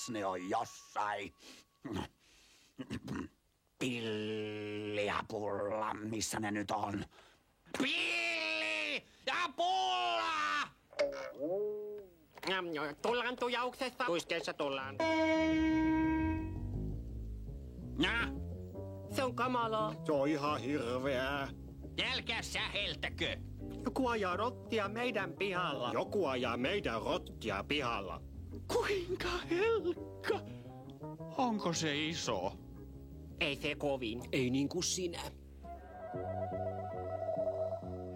Kas ne on jossain. Pilli ja pulla, missä ne nyt on? Pilli ja pulla! Tullaan tujauksessa. Tuiskeessa tullaan. Nää? Se on kamalaa. Se on ihan hirveää. Älkää säheltäkö. Joku ajaa rottia meidän pihalla. Joku ajaa meidän rottia pihalla. Kuinka Helkka? Onko se iso? Ei se kovin. Ei niin kuin sinä.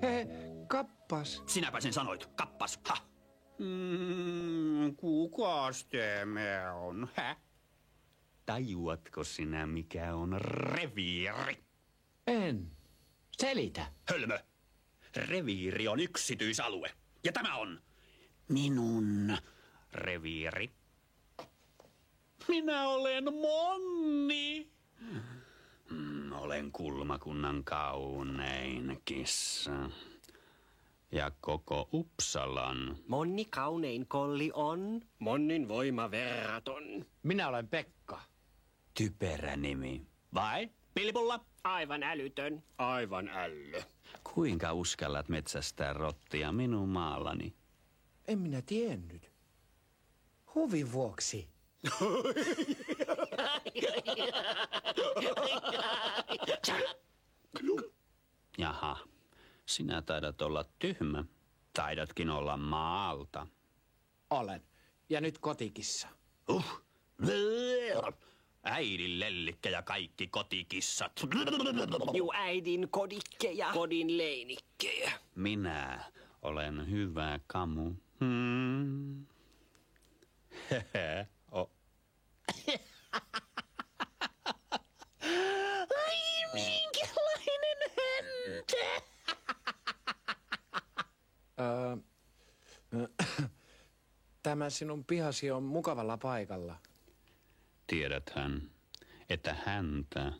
He, kappas. Sinäpä sen sanoit. Kappas. Ha. Kukas me on? Hä? Tajuatko sinä, mikä on reviiri? En. Selitä. Hölmö. Reviiri on yksityisalue. Ja tämä on minun reviiri. Minä olen Monni. Olen Kulmakunnan kaunein kissa. Ja koko Uppsalan. Monni kaunein kolli on. Monnin voima verraton. Minä olen Pekka. Typerä nimi. Vai, Pillipulla? Aivan älytön. Aivan ällö. Kuinka uskallat metsästää rottia minun maallani? En minä tiennyt. Huvin vuoksi. Jaha, sinä taidat olla tyhmä. Taidatkin olla maalta. Olen. Ja nyt kotikissa. Äidin lellikkä ja kaikki kotikissat. Juu, äidin kodikkeja. Kodin leinikkejä. Minä olen hyvä kamu. Hehe. Ai, minkälainen häntä? Tämä sinun pihasi on mukavalla paikalla. Tiedäthän, että häntä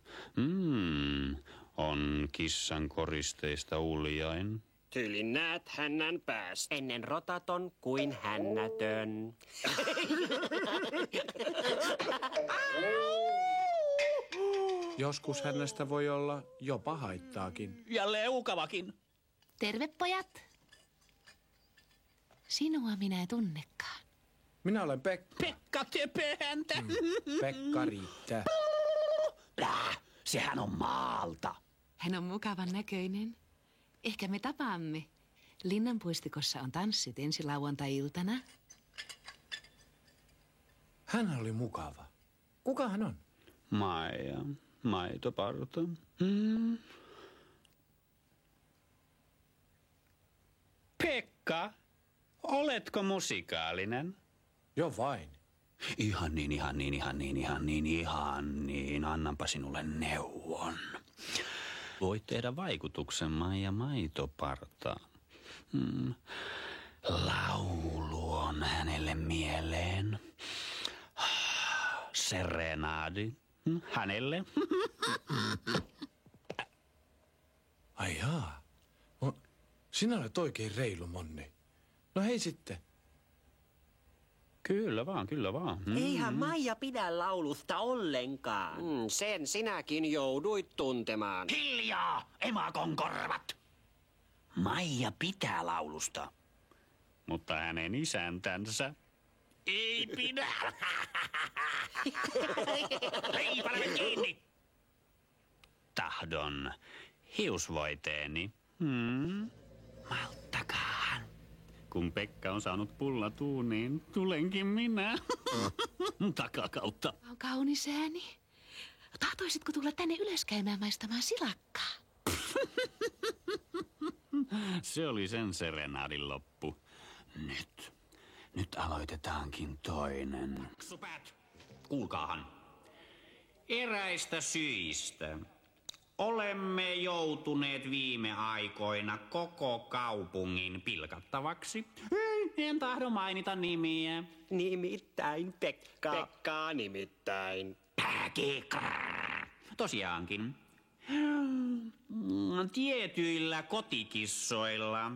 on kissan koristeista uljain. Tyylin näet hännän päästä. Ennen rotaton kuin hännätön. Joskus hänestä voi olla jopa haittaakin. Ja leukavakin. Terve, pojat. Sinua minä en tunnekaan. Minä olen Pekka. Pekka Töpöhäntä. Pekka riittää. Sehän on maalta. Hän on mukavan näköinen. Ehkä me tapaamme. Linnanpuistikossa on tanssit ensi lauantai-iltana. Hän oli mukava. Kuka hän on? Maija, maitoparta. Pekka, oletko musikaalinen? Jo vain. Ihan niin. Annanpa sinulle neuvon. Voit tehdä vaikutuksen Maija maitopartaan. Laulu on hänelle mieleen. Serenadi hänelle. Ai jaa. Sinä olet oikein reilu, Monni. No hei sitten. Kyllä vaan. Eihän Maija pidä laulusta ollenkaan. Sen sinäkin jouduit tuntemaan. Hiljaa, emakon korvat! Maija pitää laulusta. Mutta hänen isäntänsä ei pidä. Ei pane kiinni. Tahdon hiusvoiteeni. Malttakaan. Kun Pekka on saanut pullatuuniin, tulenkin minä. Takakautta. On kaunis ääni. Tahtoisitko tulla tänne ylös käymään maistamaan silakkaa? Se oli sen serenadin loppu. Nyt aloitetaankin toinen. Supäät, kuulkaahan. Eräistä syistä olemme joutuneet viime aikoina koko kaupungin pilkattavaksi. En tahdo mainita nimiä. Nimittäin Pekka. Pekkaa nimittäin. Pääkikrää. Tosiaankin. Tietyillä kotikissoilla,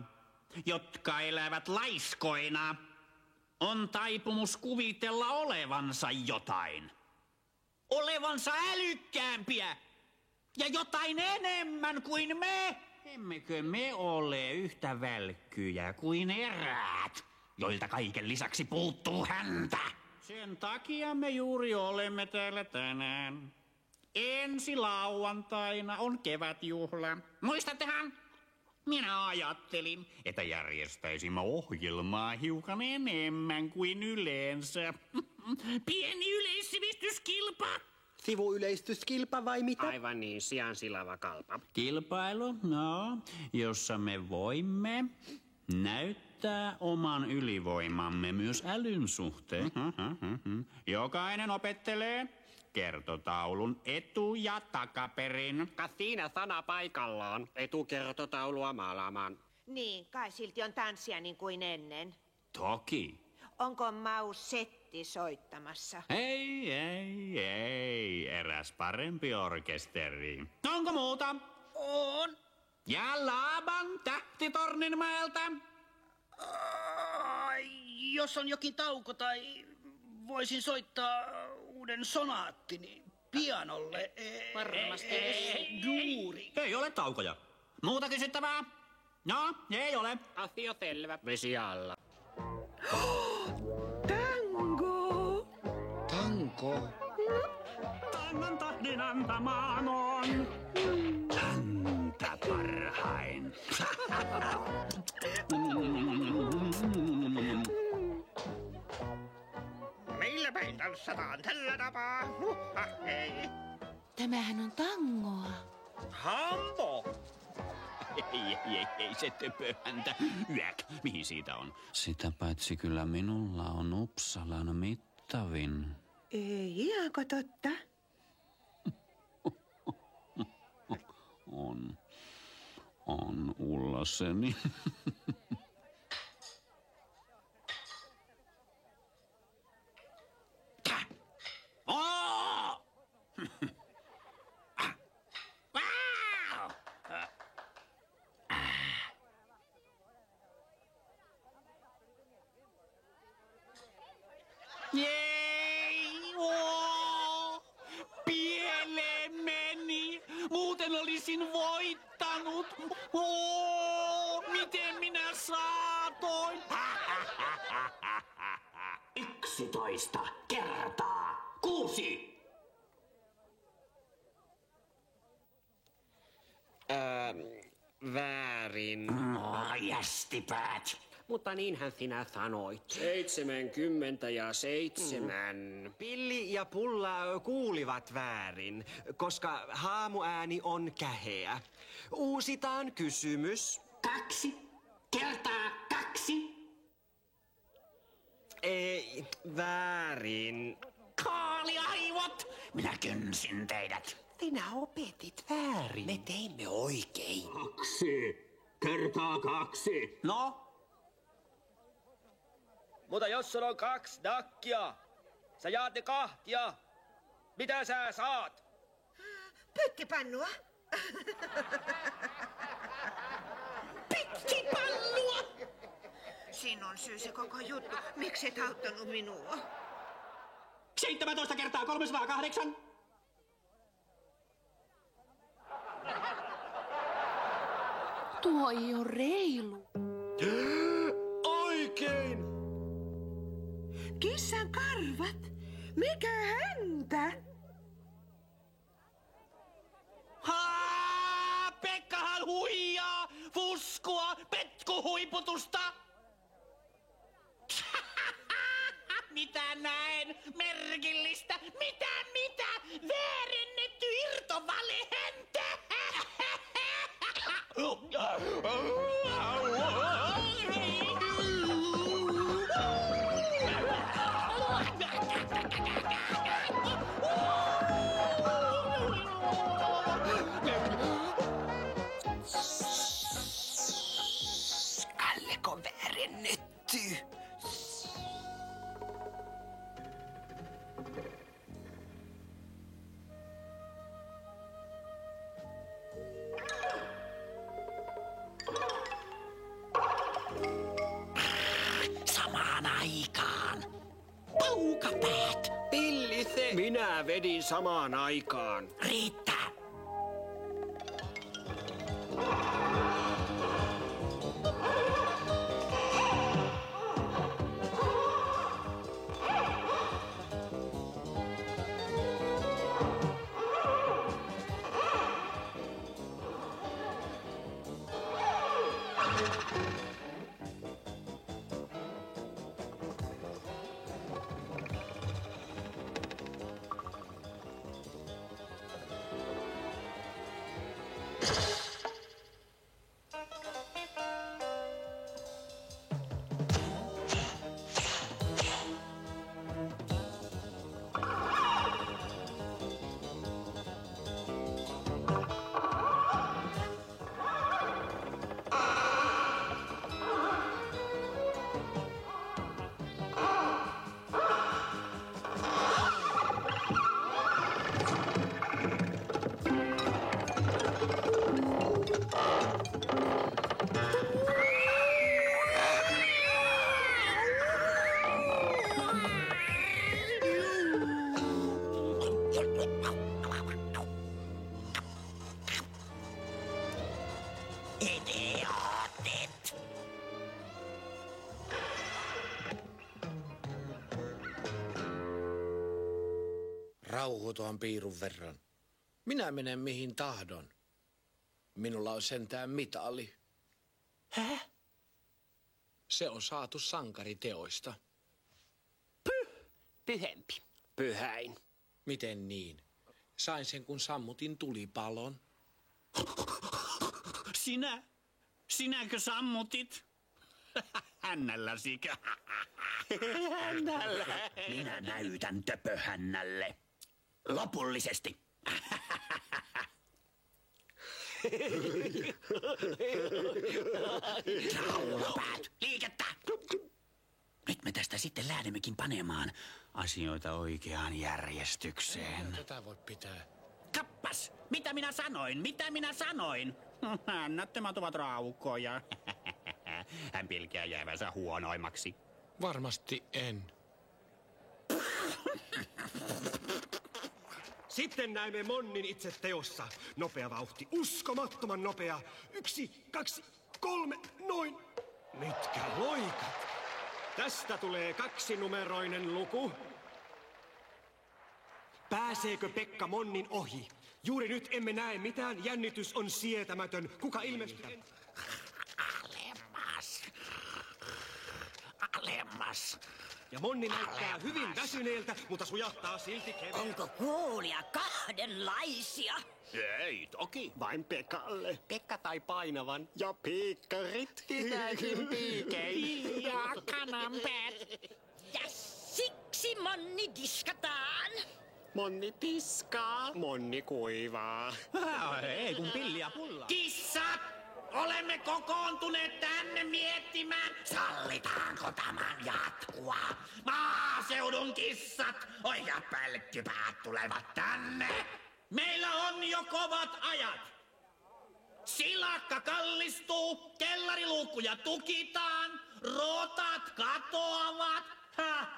jotka elävät laiskoina, on taipumus kuvitella olevansa jotain. Olevansa älykkäämpiä ja jotain enemmän kuin me. Emmekö me ole yhtä välkkyjä kuin eräät, joilta kaiken lisäksi puuttuu häntä? Sen takia me juuri olemme täällä tänään. Ensi lauantaina on kevätjuhla. Muistattehan? Minä ajattelin, että järjestäisimme ohjelmaa hiukan enemmän kuin yleensä. Pieni yleissivistyskilpa. Sivuyleistyskilpa vai mitä? Aivan niin, sian silava kalpa. Kilpailu, no, jossa me voimme näyttää oman ylivoimamme myös älyn suhteen. Jokainen opettelee kertotaulun etu- ja takaperin. Kas siinä sana paikallaan. Etukertotaulua maalaamaan. Niin, kai silti on tanssia niin kuin ennen. Toki. Onko Maus Setti soittamassa? Ei, eräs parempi orkesteri. Onko muuta? On. Ja Laaban Tähtitorninmäeltä? Jos on jokin tauko tai voisin soittaa uuden sonaattini pianolle. Varmasti. Duuri. Ei ole taukoja. Muuta kysyttävää? No, ei ole. Asia selvä. Vesi alla. Tango! Tanko. Tangon tahdin antamaan on häntä parhain. Meillä päin tanssataan tällä tapaa. Hei. Tämähän on tangoa. Hambo. Ei se töpöhäntä. Yäk, mihin siitä on? Sitä paitsi kyllä minulla on Uppsalan mittavin. Ei ihanko totta? On Ullaseni. Oh! Wow! Jei! Oh! Pieleen meni! Muuten olisin voittanut! Oh! Miten minä saatoin? 11 kertaa 6. Väärin. Jästipäät. Mutta niinhän sinä sanoit. 77. Pilli ja Pulla kuulivat väärin, koska haamuääni on käheä. Uusitaan kysymys. 2 kertaa 2. Ei, väärin. Kaaliaivot! Minä kynsin teidät. Sinä opetit väärin. Me teimme oikein. 2 kertaa 2. No? Mutta jos sulla on 2 dakkia, sä jaat ne kahtia. Mitä sä saat? Pyttipannua? Pittipallua! Siinä on syy se koko juttu. Miksi et auttanut minua? 17 kertaa 308. Tuo ei ole reilu. Oikein! Kissan karvat? Mikä häntä? Pekkahan huijaa! Fuskua! Petkuhuiputusta! Mitä näen? Merkillistä! Mitä? Väärennetty irtovalehäntä! Kalleko väärennetty? Paukapäät! Pillise! Minä vedin samaan aikaan. Riittää! Idiootit! Rauhoituhan piirun verran. Minä menen mihin tahdon. Minulla on sentään mitali. Häh? Se on saatu sankariteoista. Pyhempi. Pyhäin. Miten niin? Sain sen, kun sammutin tulipalon. Sinäkö sammutit? Hännälläsikö? Hännällä. Minä näytän töpöhännälle. Lopullisesti. Raulapäät, liikettä! Nyt me tästä sitten lähdemmekin panemaan Asioita oikeaan järjestykseen. Tätä voi pitää. Kappas! Mitä minä sanoin? Hännättömät ovat raukkoja. Hän pelkää jäävänsä huonoimmaksi. Varmasti en. Sitten näemme Monnin itse teossa. Nopea vauhti, uskomattoman nopea. 1, 2, 3, noin. Mitkä loikat. Tästä tulee 2-numeroinen luku. Pääseekö Pekka Monnin ohi? Juuri nyt emme näe mitään. Jännitys on sietämätön. Kuka ilmestyy? Alemmas. Ja Monni näyttää hyvin väsyneeltä, mutta sujahtaa silti keveä. Onko kuulia kahdenlaisia? Ei, toki. Vain Pekalle. Pekka tai painavan. Ja piikkarit. Sitäkin piikein. Ja kananpäät. Ja siksi Monni diskataan. Monni tiskaa. Monni kuivaa. Ei kun pilli ja pulla. Kissat! Olemme kokoontuneet tänne miettimään, sallitaanko tämän jatkua. Maaseudun kissat, oikeat pälkkypäät tulevat tänne. Meillä on jo kovat ajat. Silakka kallistuu, kellariluukkuja tukitaan, rotat katoavat.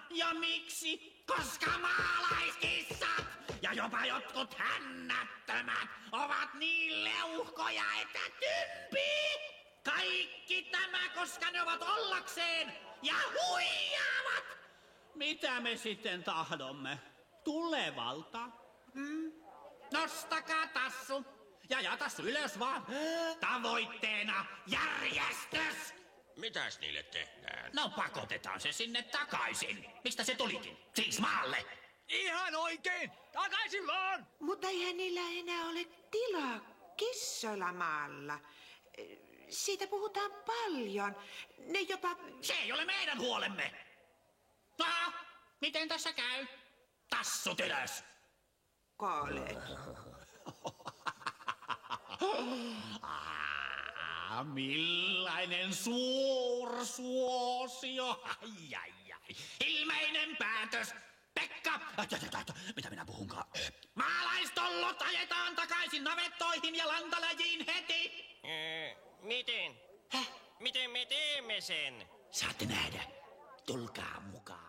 Ja miksi? Koska maalaiskissat ja jopa jotkut hännättömät ovat niin leuhkoja, että tympii. Kaikki tämä, koska ne ovat ollakseen ja huijaavat. Mitä me sitten tahdomme? Tulevalta? Nostakaa tassu ja tassu ylös vaan. Tavoitteena järjestys. Mitäs niille tehdään? No pakotetaan se sinne takaisin. Mistä se tulikin? Siis maalle. Ihan oikein! Takaisin vaan! Mutta eihän niillä enää ole tilaa kissoilla maalla. Siitä puhutaan paljon. Ne jopa... Se ei ole meidän huolemme. No, miten tässä käy? Tassut ylös. Kaalet. Millainen suursuosio. Ai. Ilmeinen päätös. Pekka! Mitä minä puhunkaan? Maalaistollot ajetaan takaisin navettoihin ja lantaläjiin heti. Miten? Miten me teemme sen? Saatte nähdä. Tulkaa mukaan.